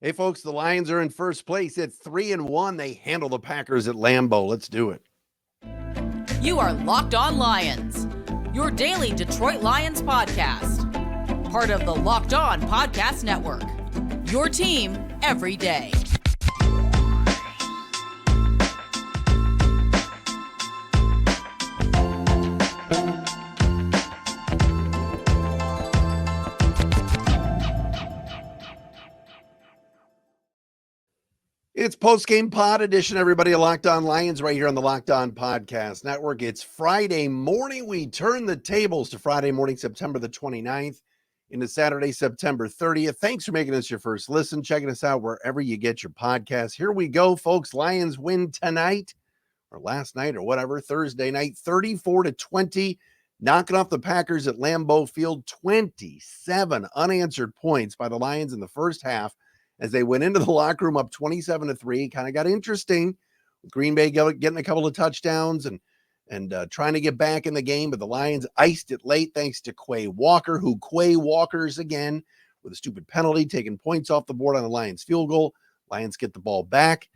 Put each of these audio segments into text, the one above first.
Hey, folks, the Lions are in first place at 3-1. They handle the Packers at Lambeau. Let's do it. You are Locked On Lions, your daily Detroit Lions podcast. Part of the Locked On Podcast Network, your team every day. It's post-game pod edition, everybody. Locked On Lions right here on the Locked On Podcast Network. It's Friday morning. We turn the tables to Friday morning, September the 29th into Saturday, September 30th. Thanks for making us your first listen. Checking us out wherever you get your podcasts. Here we go, folks. Lions win tonight or last night or whatever, Thursday night, 34-20, knocking off the Packers at Lambeau Field. 27 unanswered points by the Lions in the first half, as they went into the locker room up 27-3. Kind of got interesting. Green Bay getting a couple of touchdowns and trying to get back in the game, but the Lions iced it late thanks to Quay Walker, who Quay Walkers again with a stupid penalty, taking points off the board on the Lions field goal. Lions get the ball back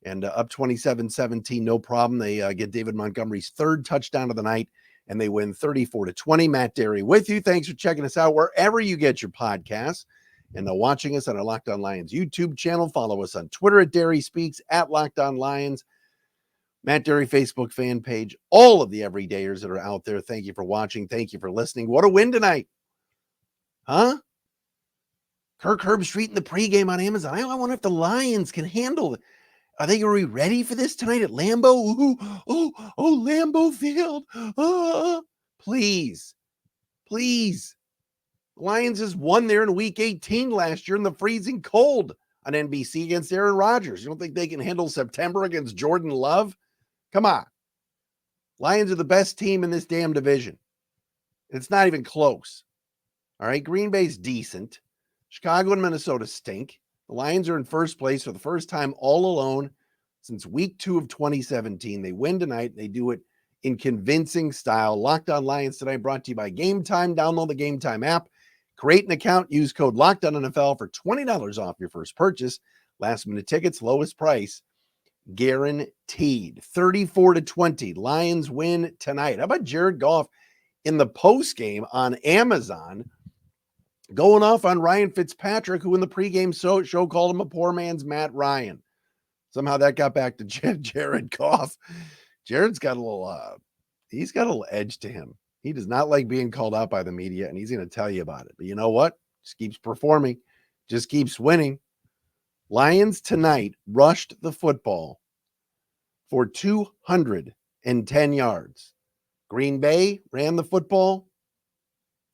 and up 27-17, no problem. They get David Montgomery's third touchdown of the night, and they win 34-20. Matt Derry with you. Thanks for checking us out wherever you get your podcasts. And watching us on our Locked On Lions YouTube channel. Follow us on Twitter at Derry Speaks, at Locked On Lions, Matt Derry Facebook fan page. All of the everydayers that are out there, thank you for watching. Thank you for listening. What a win tonight. Huh? Kirk Herbstreit in the pregame on Amazon. I wonder if the Lions can handle it. Are they going to be ready for this tonight at Lambeau? Ooh, Lambeau Field. Please. Lions just won there in week 18 last year in the freezing cold on NBC against Aaron Rodgers. You don't think they can handle September against Jordan Love? Come on. Lions are the best team in this damn division. It's not even close. All right, Green Bay's decent. Chicago and Minnesota stink. The Lions are in first place for the first time all alone since week 2 of 2017. They win tonight. They do it in convincing style. Locked On Lions tonight brought to you by Gametime. Download the Gametime app. Create an account, use code LOCKEDONNFL for $20 off your first purchase. Last minute tickets, lowest price, guaranteed. 34-20, Lions win tonight. How about Jared Goff in the post game on Amazon, going off on Ryan Fitzpatrick, who in the pregame show called him a poor man's Matt Ryan. Somehow that got back to Jared Goff. Jared's got a little, he's got a little edge to him. He does not like being called out by the media, and he's going to tell you about it. But you know what? Just keeps performing, just keeps winning. Lions tonight rushed the football for 210 yards. Green Bay ran the football.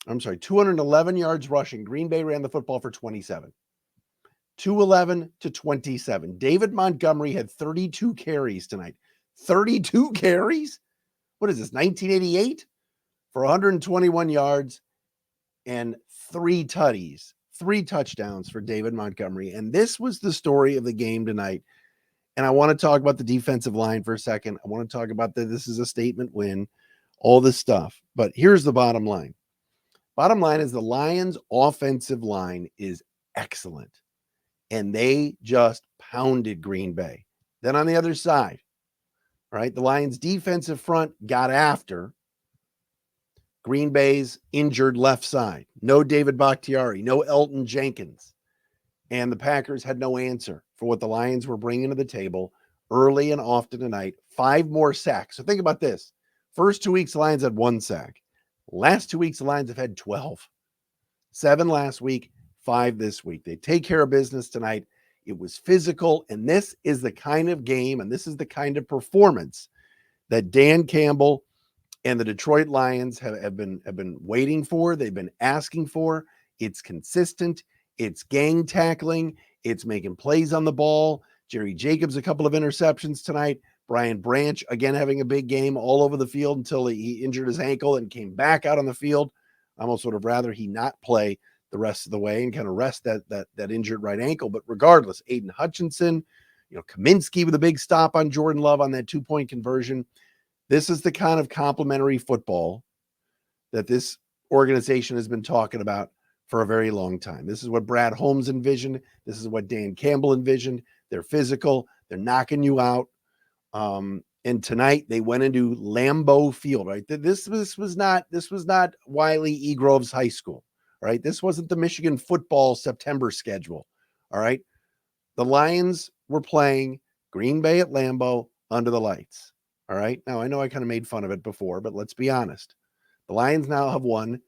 211 yards rushing. Green Bay ran the football for 27. 211-27. David Montgomery had 32 carries tonight. 32 carries? What is this, 1988? For 121 yards and 3 tutties, 3 touchdowns for David Montgomery. And this was the story of the game tonight. And I want to talk about the defensive line for a second. I want to talk about this is a statement win, all this stuff. But here's the bottom line. Bottom line is the Lions' offensive line is excellent. And they just pounded Green Bay. Then on the other side, right, the Lions' defensive front got after Green Bay's injured left side. No David Bakhtiari, no Elton Jenkins. And the Packers had no answer for what the Lions were bringing to the table early and often tonight. 5 more sacks. So think about this. First 2 weeks, the Lions had 1 sack. Last 2 weeks, the Lions have had 12. 7 last week, 5 this week. They take care of business tonight. It was physical, and this is the kind of game, and this is the kind of performance that Dan Campbell and the Detroit Lions have been waiting for. They've been asking for. It's consistent. It's gang tackling. It's making plays on the ball. Jerry Jacobs, a couple of interceptions tonight. Brian Branch, again, having a big game all over the field until he injured his ankle and came back out on the field. I almost would have rather he not play the rest of the way and kind of rest that injured right ankle. But regardless, Aiden Hutchinson, Kaminsky with a big stop on Jordan Love on that 2-point conversion. This is the kind of complimentary football that this organization has been talking about for a very long time. This is what Brad Holmes envisioned. This is what Dan Campbell envisioned. They're physical. They're knocking you out. And tonight they went into Lambeau Field, right? This was not Wiley E. Groves High School, right? This wasn't the Michigan football September schedule, all right? The Lions were playing Green Bay at Lambeau under the lights, all right? Now, I know I kind of made fun of it before, but let's be honest. The Lions now have won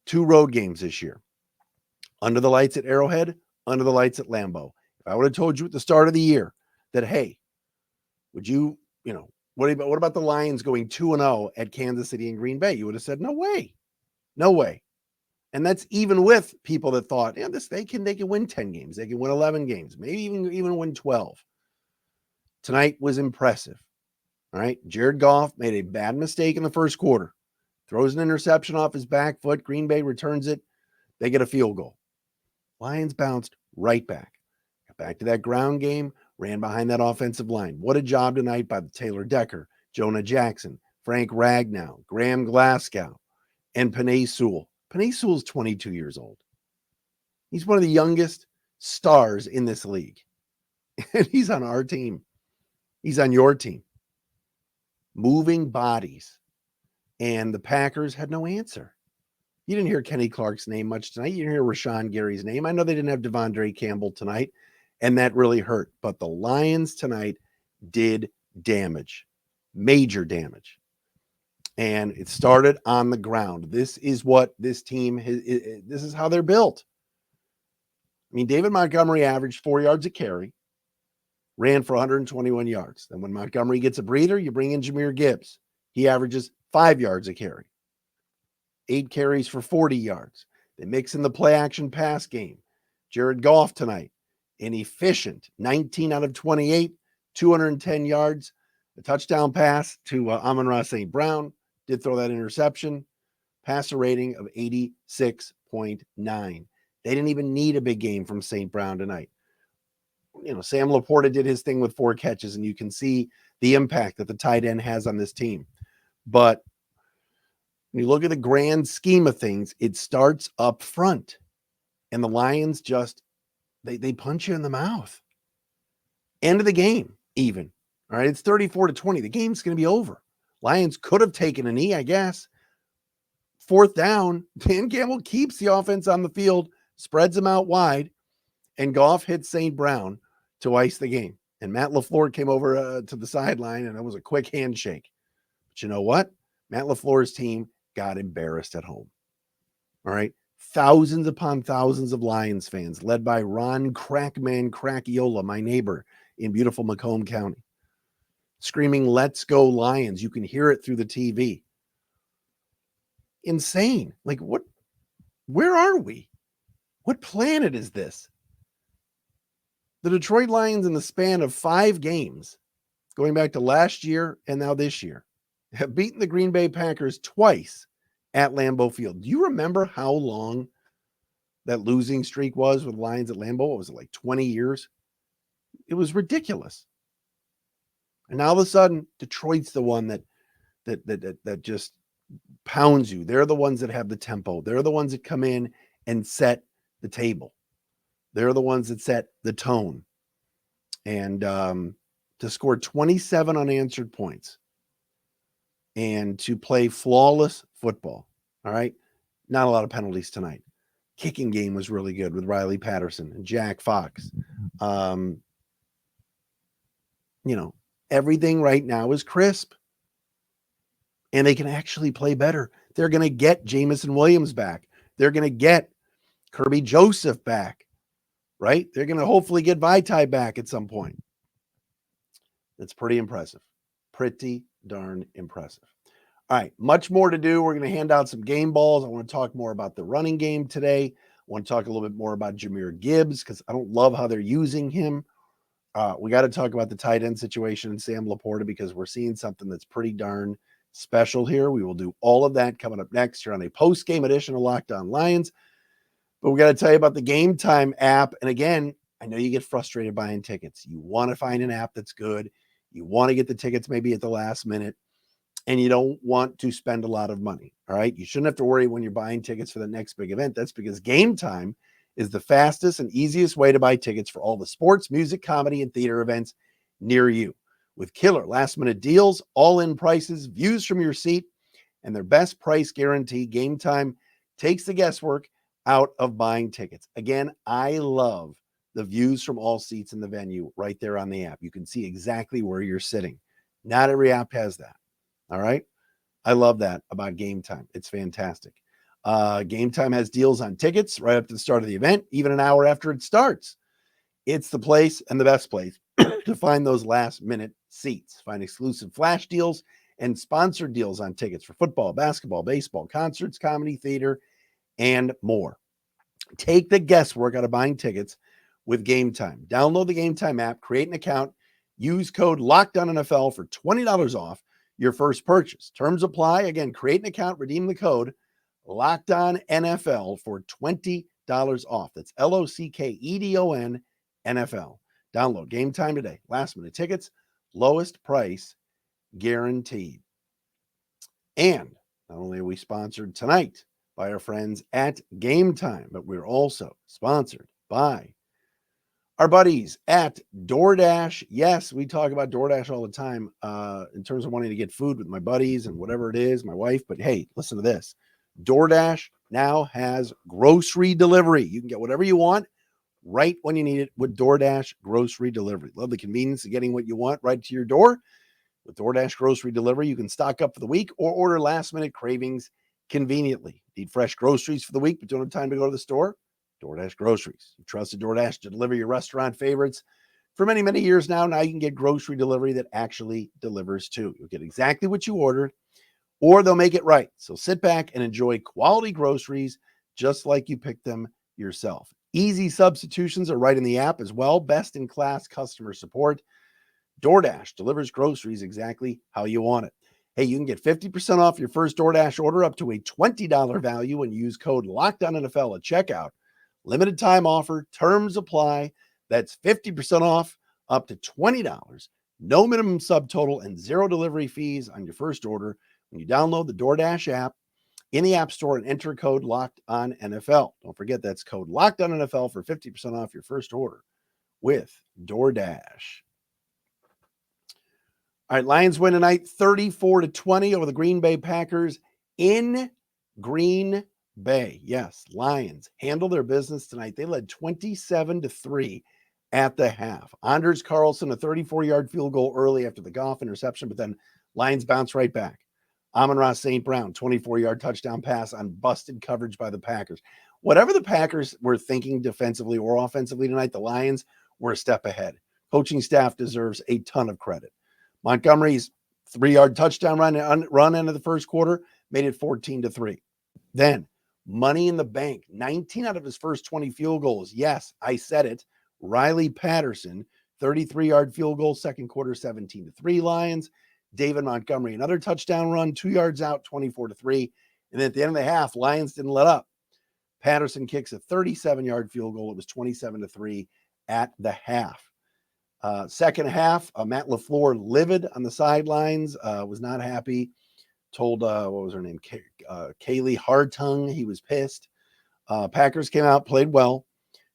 2 road games this year. Under the lights at Arrowhead, under the lights at Lambeau. If I would have told you at the start of the year that, hey, would you, what about the Lions going 2-0 at Kansas City and Green Bay? You would have said, no way. No way. And that's even with people that thought, yeah, they can win 10 games. They can win 11 games, maybe even win 12. Tonight was impressive. All right. Jared Goff made a bad mistake in the first quarter. Throws an interception off his back foot. Green Bay returns it. They get a field goal. Lions bounced right back. Got back to that ground game, ran behind that offensive line. What a job tonight by Taylor Decker, Jonah Jackson, Frank Ragnow, Graham Glasgow, and Penei Sewell. Penei Sewell's 22 years old. He's one of the youngest stars in this league. And he's on our team. He's on your team. Moving bodies. And the Packers had no answer. You didn't hear Kenny Clark's name much tonight. You didn't hear Rashawn Gary's name. I know they didn't have Devondre Campbell tonight, and that really hurt. But the Lions tonight did damage, major damage. And it started on the ground. This is what this team, this is how they're built. I mean, David Montgomery averaged 4 yards a carry, ran for 121 yards. Then when Montgomery gets a breather, you bring in Jahmyr Gibbs. He averages 5 yards a carry, 8 carries for 40 yards. They mix in the play action pass game. Jared Goff tonight, an efficient 19 out of 28, 210 yards, a touchdown pass to Amon-Ra St. Brown. Did throw that interception. Passer rating of 86.9. They didn't even need a big game from St. Brown tonight. Sam Laporta did his thing with 4 catches, and you can see the impact that the tight end has on this team. But when you look at the grand scheme of things, it starts up front. And the Lions just, they punch you in the mouth. End of the game, even. All right, it's 34-20. The game's going to be over. Lions could have taken a knee, I guess. 4th down, Dan Campbell keeps the offense on the field, spreads them out wide, and Goff hits St. Brown to ice the game. And Matt LaFleur came over to the sideline, and it was a quick handshake. But you know what? Matt LaFleur's team got embarrassed at home. All right. Thousands upon thousands of Lions fans, led by Ron Crackman Crackiola, my neighbor in beautiful Macomb County, screaming, "Let's go Lions." You can hear it through the TV. Insane. Like, what? Where are we? What planet is this? The Detroit Lions, in the span of 5 games, going back to last year and now this year, have beaten the Green Bay Packers twice at Lambeau Field. Do you remember how long that losing streak was with Lions at Lambeau? What was it, like 20 years? It was ridiculous. And now all of a sudden, Detroit's the one that just pounds you. They're the ones that have the tempo. They're the ones that come in and set the table. They're the ones that set the tone. And to score 27 unanswered points and to play flawless football, all right? Not a lot of penalties tonight. Kicking game was really good with Riley Patterson and Jack Fox. Everything right now is crisp. And they can actually play better. They're going to get Jamison Williams back. They're going to get Kirby Joseph back, right? They're going to hopefully get Vitae back at some point. That's pretty impressive. Pretty darn impressive. All right, much more to do. We're going to hand out some game balls. I want to talk more about the running game today. I want to talk a little bit more about Jahmyr Gibbs because I don't love how they're using him. We got to talk about the tight end situation and Sam Laporta because we're seeing something that's pretty darn special here. We will do all of that coming up next here on a post-game edition of Locked On Lions. But we got to tell you about the Gametime app. And again, I know you get frustrated buying tickets. You want to find an app that's good. You want to get the tickets maybe at the last minute. and you don't want to spend a lot of money. All right. You shouldn't have to worry when you're buying tickets for the next big event. That's because Gametime is the fastest and easiest way to buy tickets for all the sports, music, comedy, and theater events near you. With killer last minute deals, all in prices, views from your seat, and their best price guarantee, Gametime takes the guesswork out of buying tickets. Again, I love the views from all seats in the venue right there on the app. You can see exactly where you're sitting. Not every app has that. All right. I love that about Gametime. It's fantastic. Gametime has deals on tickets right up to the start of the event, even an hour after it starts. It's the place and the best place to find those last minute seats. Find exclusive flash deals and sponsored deals on tickets for football, basketball, baseball, concerts, comedy, theater, and more. Take the guesswork out of buying tickets with Gametime. Download the Gametime app, create an account, use code LOCKEDONNFL for $20 off your first purchase. Terms apply. Again, create an account, redeem the code LOCKEDONNFL for $20 off. That's LOCKEDON NFL. Download Gametime today. Last minute tickets, lowest price guaranteed. And not only are we sponsored tonight by our friends at Gametime, but we're also sponsored by our buddies at DoorDash. Yes, we talk about DoorDash all the time in terms of wanting to get food with my buddies and whatever it is, my wife. But hey, listen to this. DoorDash now has grocery delivery. You can get whatever you want right when you need it with DoorDash grocery delivery. Love the convenience of getting what you want right to your door. With DoorDash grocery delivery, you can stock up for the week or order last minute cravings conveniently. Need fresh groceries for the week, but don't have time to go to the store? DoorDash groceries. You trusted DoorDash to deliver your restaurant favorites for many, many years now. Now you can get grocery delivery that actually delivers too. You'll get exactly what you ordered, or they'll make it right. So sit back and enjoy quality groceries just like you picked them yourself. Easy substitutions are right in the app as well. Best in class customer support. DoorDash delivers groceries exactly how you want it. Hey, you can get 50% off your first DoorDash order up to a $20 value when you use code LOCKEDONNFL at checkout. Limited time offer, terms apply. That's 50% off up to $20. No minimum subtotal and zero delivery fees on your first order when you download the DoorDash app in the App Store and enter code LOCKEDONNFL. Don't forget that's code LOCKEDONNFL for 50% off your first order with DoorDash. All right, Lions win tonight 34-20 over the Green Bay Packers in Green Bay. Yes, Lions handle their business tonight. They led 27-3 at the half. Anders Carlson, a 34-yard field goal early after the Goff interception, but then Lions bounce right back. Amon-Ra St. Brown, 24-yard touchdown pass on busted coverage by the Packers. Whatever the Packers were thinking defensively or offensively tonight, the Lions were a step ahead. Coaching staff deserves a ton of credit. Montgomery's 3-yard touchdown run into the first quarter made it 14-3. Then money in the bank, 19 out of his first 20 field goals. Yes, I said it. Riley Patterson, 33-yard field goal, second quarter, 17-3 Lions. David Montgomery, another touchdown run, 2 yards out, 24-3. And then at the end of the half, Lions didn't let up. Patterson kicks a 37-yard field goal. It was 27-3 at the half. Second half, Matt LaFleur livid on the sidelines, was not happy. Told, what was her name? Kaylee Hardtongue. He was pissed. Packers came out, played well.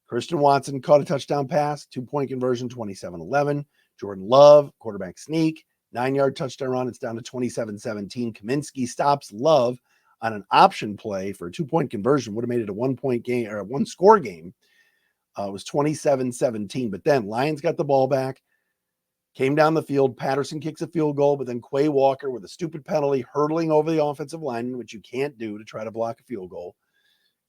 Christian Watson caught a touchdown pass, 2-point conversion, 27-11. Jordan Love, quarterback sneak, 9-yard touchdown run. It's down to 27-17. Kaminsky stops Love on an option play for a 2-point conversion. Would have made it a 1-point game or a 1-score game. It was 27-17, but then Lions got the ball back, came down the field. Patterson kicks a field goal, but then Quay Walker with a stupid penalty hurtling over the offensive lineman, which you can't do to try to block a field goal,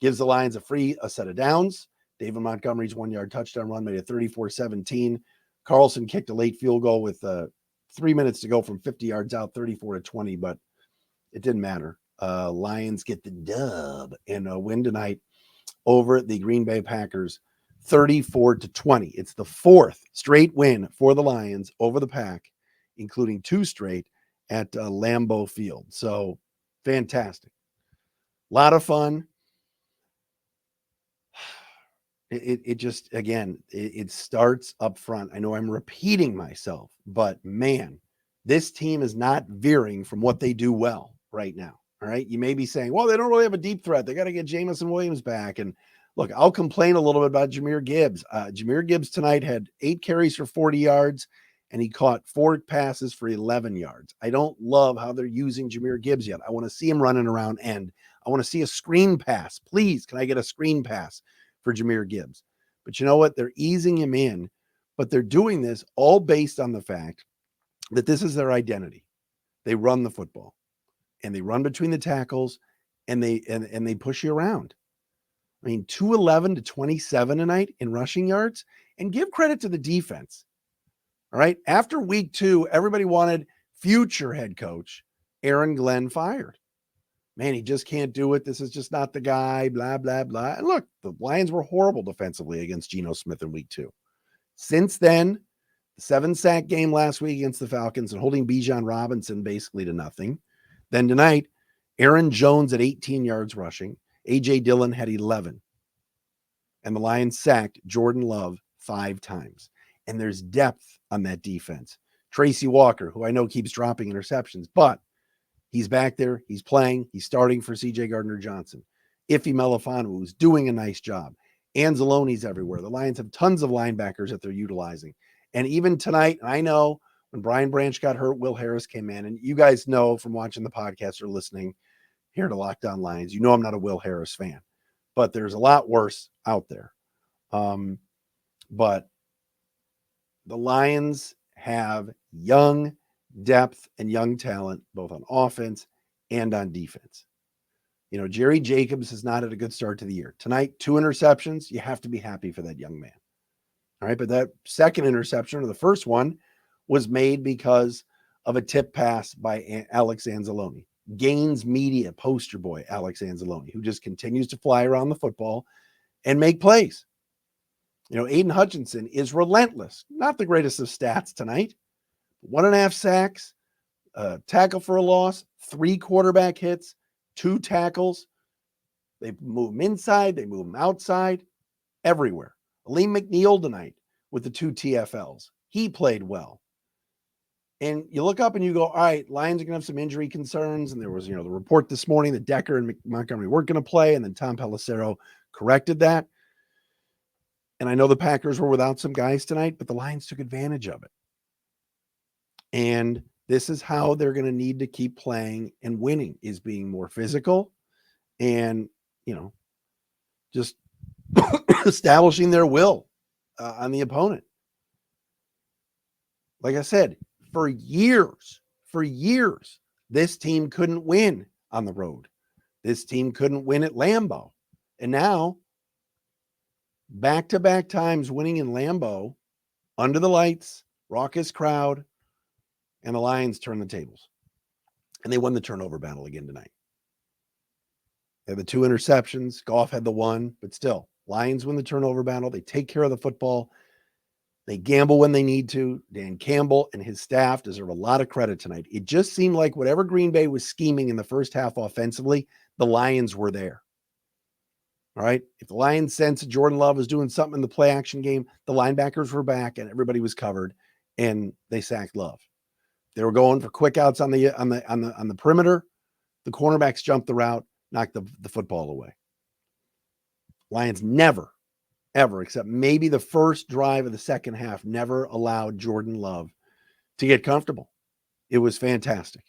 gives the Lions a set of downs. David Montgomery's 1-yard touchdown run made it 34-17. Carlson kicked a late field goal with 3 minutes to go from 50 yards out, 34-20, but it didn't matter. Lions get the dub and a win tonight over the Green Bay Packers, 34-20. It's the fourth straight win for the Lions over the Pack, including 2 straight at Lambeau Field. So fantastic. A lot of fun. It just, again, it starts up front. I know I'm repeating myself, but man, This team is not veering from what they do well right now. All right. You may be saying, well, they don't really have a deep threat. They got to get Jamison Williams back. And look, I'll complain a little bit about Jahmyr Gibbs. Jahmyr Gibbs tonight had 8 carries for 40 yards, and he caught 4 passes for 11 yards. I don't love how they're using Jahmyr Gibbs yet. I want to see him running around end. I want to see a screen pass. Please, can I get a screen pass for Jahmyr Gibbs? But you know what? They're easing him in, but they're doing this all based on the fact that this is their identity. They run the football, and they run between the tackles, and they push you around. I mean, 211 to 27 tonight in rushing yards, and give credit to the defense. All right. After week 2, everybody wanted future head coach Aaron Glenn fired. Man, he just can't do it. This is just not the guy, blah, blah, blah. And look, the Lions were horrible defensively against Geno Smith in week 2. Since then, the 7-sack game last week against the Falcons and holding Bijan Robinson basically to nothing. Then tonight, Aaron Jones at 18 yards rushing. A.J. Dillon had 11. And the Lions sacked Jordan Love 5 times. And there's depth on that defense. Tracy Walker, who I know keeps dropping interceptions, but he's back there. He's playing. He's starting for C.J. Gardner-Johnson. Ife Melifonwu, who's doing a nice job. Anzalone's everywhere. The Lions have tons of linebackers that they're utilizing. And even tonight, I know when Brian Branch got hurt, Will Harris came in. And you guys know from watching the podcast or listening here to Locked On Lions, you know I'm not a Will Harris fan. But there's a lot worse out there. But the Lions have young depth and young talent, both on offense and on defense. You know, Jerry Jacobs has not had a good start to the year. Tonight, 2 interceptions. You have to be happy for that young man. All right. But that second interception, or the first one, was made because of a tip pass by Alex Anzalone. Gaines Media poster boy, Alex Anzalone, who just continues to fly around the football and make plays. You know, Aiden Hutchinson is relentless. Not the greatest of stats tonight. 1.5 sacks, tackle for a loss, 3 quarterback hits, 2 tackles. They move him inside. They move him outside, everywhere. Aleem McNeil tonight with the 2 TFLs. He played well. And you look up and you go, all right, Lions are going to have some injury concerns. And there was, the report this morning that Decker and Montgomery weren't going to play. And then Tom Pelissero corrected that. And I know the Packers were without some guys tonight, but the Lions took advantage of it. And this is how they're going to need to keep playing and winning, is being more physical and, just establishing their will on the opponent. Like I said, for years, this team couldn't win on the road. This team couldn't win at Lambeau. And now, back-to-back times winning in Lambeau, under the lights, raucous crowd, and the Lions turn the tables. And they won the turnover battle again tonight. They had the 2 interceptions. Goff had the 1, but still, Lions win the turnover battle. They take care of the football. They gamble when they need to. Dan Campbell and his staff deserve a lot of credit tonight. It just seemed like whatever Green Bay was scheming in the first half offensively, the Lions were there. All right. If the Lions sensed Jordan Love was doing something in the play action game, the linebackers were back and everybody was covered, and they sacked Love. They were going for quick outs on the perimeter. The cornerbacks jumped the route, knocked the football away. Lions never, ever, except maybe the first drive of the second half, never allowed Jordan Love to get comfortable. It was fantastic.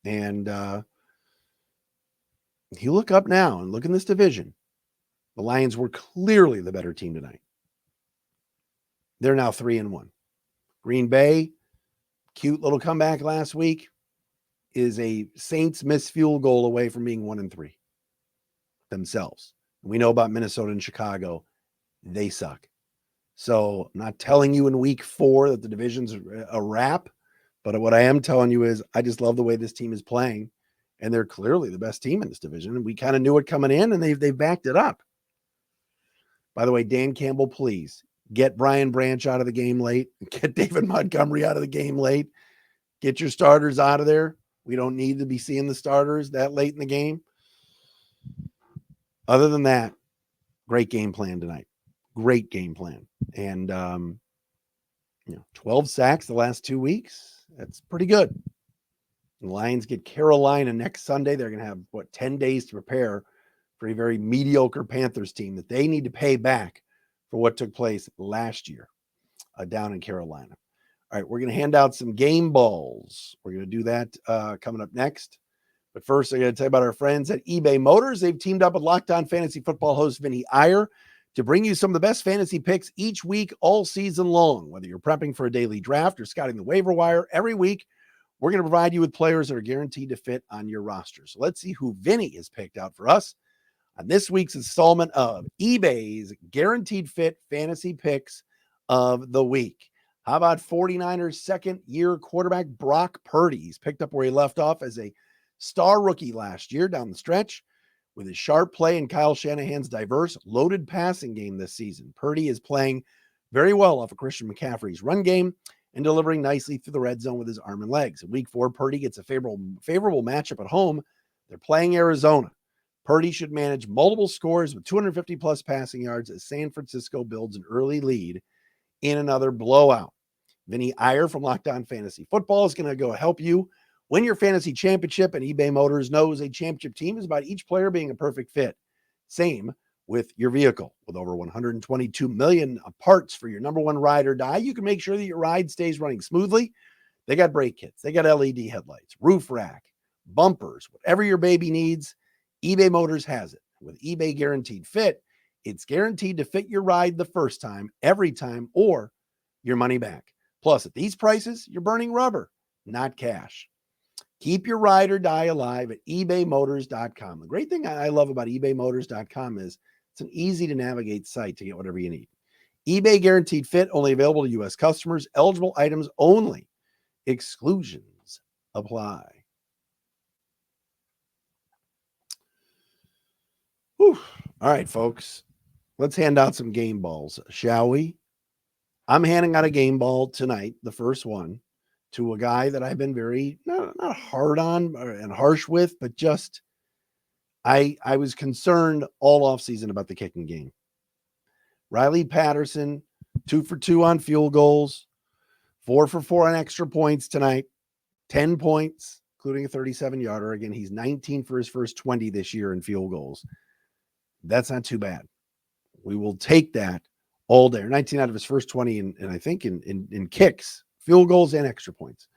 And you look up now and look in this division, the Lions were clearly the better team tonight. They're now 3-1. Green Bay, cute little comeback last week, is a Saints missed field goal away from being 1-3 themselves. We know about Minnesota and Chicago. They suck. So I'm not telling you in week 4 that the division's a wrap, but what I am telling you is I just love the way this team is playing, and they're clearly the best team in this division. And we kind of knew it coming in, and they've backed it up. By the way, Dan Campbell, please get Brian Branch out of the game late. Get David Montgomery out of the game late. Get your starters out of there. We don't need to be seeing the starters that late in the game. Other than that, great game plan tonight. Great game plan. And, 12 sacks the last 2 weeks. That's pretty good. The Lions get Carolina next Sunday. They're going to have, 10 days to prepare for a very mediocre Panthers team that they need to pay back for what took place last year down in Carolina. All right, we're going to hand out some game balls. We're going to do that coming up next. But first, I'm going to tell you about our friends at eBay Motors. They've teamed up with Locked On Fantasy Football host Vinny Iyer to bring you some of the best fantasy picks each week, all season long. Whether you're prepping for a daily draft or scouting the waiver wire, every week, we're going to provide you with players that are guaranteed to fit on your roster. So let's see who Vinny has picked out for us on this week's installment of eBay's Guaranteed Fit Fantasy Picks of the Week. How about 49ers second-year quarterback Brock Purdy? He's picked up where he left off as a star rookie last year down the stretch with his sharp play and Kyle Shanahan's diverse, loaded passing game this season. Purdy is playing very well off of Christian McCaffrey's run game and delivering nicely through the red zone with his arm and legs. In week 4, Purdy gets a favorable matchup at home. They're playing Arizona. Purdy should manage multiple scores with 250-plus passing yards as San Francisco builds an early lead in another blowout. Vinny Iyer from Locked On Fantasy Football is going to go help you win your fantasy championship, and eBay Motors knows a championship team is about each player being a perfect fit. Same with your vehicle. With over 122 million parts for your number one ride or die, you can make sure that your ride stays running smoothly. They got brake kits, they got LED headlights, roof rack, bumpers, whatever your baby needs, eBay Motors has it. With eBay Guaranteed Fit, it's guaranteed to fit your ride the first time, every time, or your money back. Plus, at these prices, you're burning rubber, not cash. Keep your ride or die alive at ebaymotors.com. The great thing I love about ebaymotors.com is it's an easy to navigate site to get whatever you need. eBay Guaranteed Fit, only available to U.S. customers, eligible items only. Exclusions apply. Whew. All right, folks. Let's hand out some game balls, shall we? I'm handing out a game ball tonight, the first one, to a guy that I've been very, not hard on and harsh with, but just I was concerned all offseason about the kicking game. Riley Patterson, 2 for 2 on field goals, 4 for 4 on extra points tonight, 10 points, including a 37-yarder. Again, he's 19 for his first 20 this year in field goals. That's not too bad. We will take that all day. 19 out of his first 20, and I think in kicks, field goals, and extra points.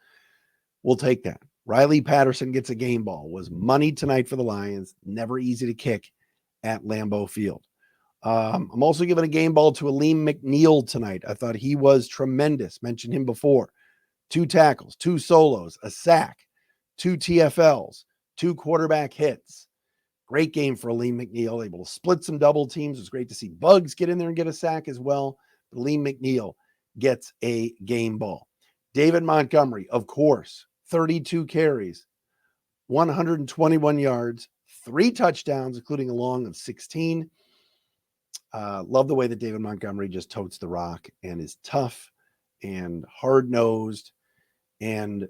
We'll take that. Riley Patterson gets a game ball. Was money tonight for the Lions. Never easy to kick at Lambeau Field. I'm also giving a game ball to Aleem McNeil tonight. I thought he was tremendous. Mentioned him before. 2 tackles, 2 solos, a sack, 2 TFLs, 2 quarterback hits. Great game for Aleem McNeil, able to split some double teams. It was great to see Bugs get in there and get a sack as well. Aleem McNeil gets a game ball. David Montgomery, of course, 32 carries, 121 yards, 3 touchdowns, including a long of 16. Love the way that David Montgomery just totes the rock and is tough and hard-nosed and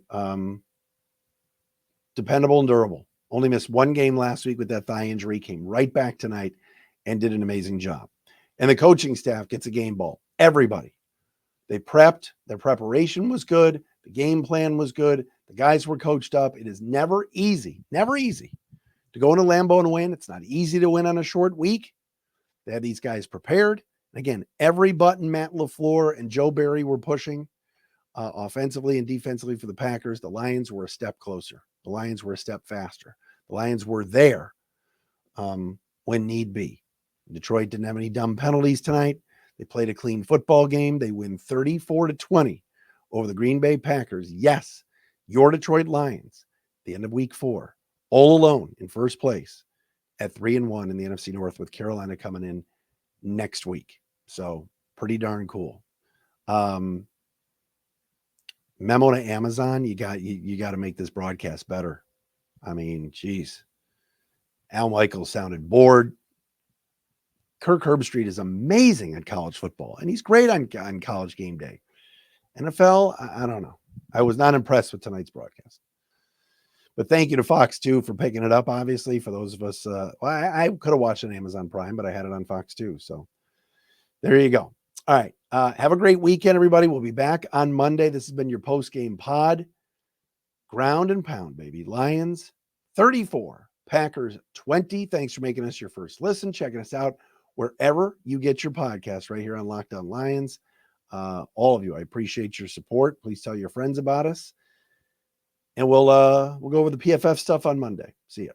dependable and durable. Only missed 1 game last week with that thigh injury, came right back tonight and did an amazing job. And the coaching staff gets a game ball. Everybody. They prepped. Their preparation was good. The game plan was good. The guys were coached up. It is never easy to go into Lambeau and win. It's not easy to win on a short week. They had these guys prepared. Again, every button Matt LaFleur and Joe Barry were pushing offensively and defensively for the Packers. The Lions were a step closer. The Lions were a step faster. The Lions were there when need be. Detroit didn't have any dumb penalties tonight. They played a clean football game. They win 34-20 over the Green Bay Packers. Yes, your Detroit Lions, the end of week 4, all alone in first place at 3-1 in the NFC North, with Carolina coming in next week. So pretty darn cool. Memo to Amazon, you got to make this broadcast better. I mean, geez. Al Michaels sounded bored. Kirk Herbstreit is amazing at college football, and he's great on College Game Day. NFL, I don't know. I was not impressed with tonight's broadcast. But thank you to Fox 2 for picking it up, obviously, for those of us. I could have watched it on Amazon Prime, but I had it on Fox 2. So there you go. All right. Have a great weekend, everybody. We'll be back on Monday. This has been your post-game pod. Ground and pound, baby. Lions 34, Packers 20. Thanks for making us your first listen. Checking us out wherever you get your podcast, right here on Locked On Lions. All of you, I appreciate your support. Please tell your friends about us. And we'll go over the PFF stuff on Monday. See ya.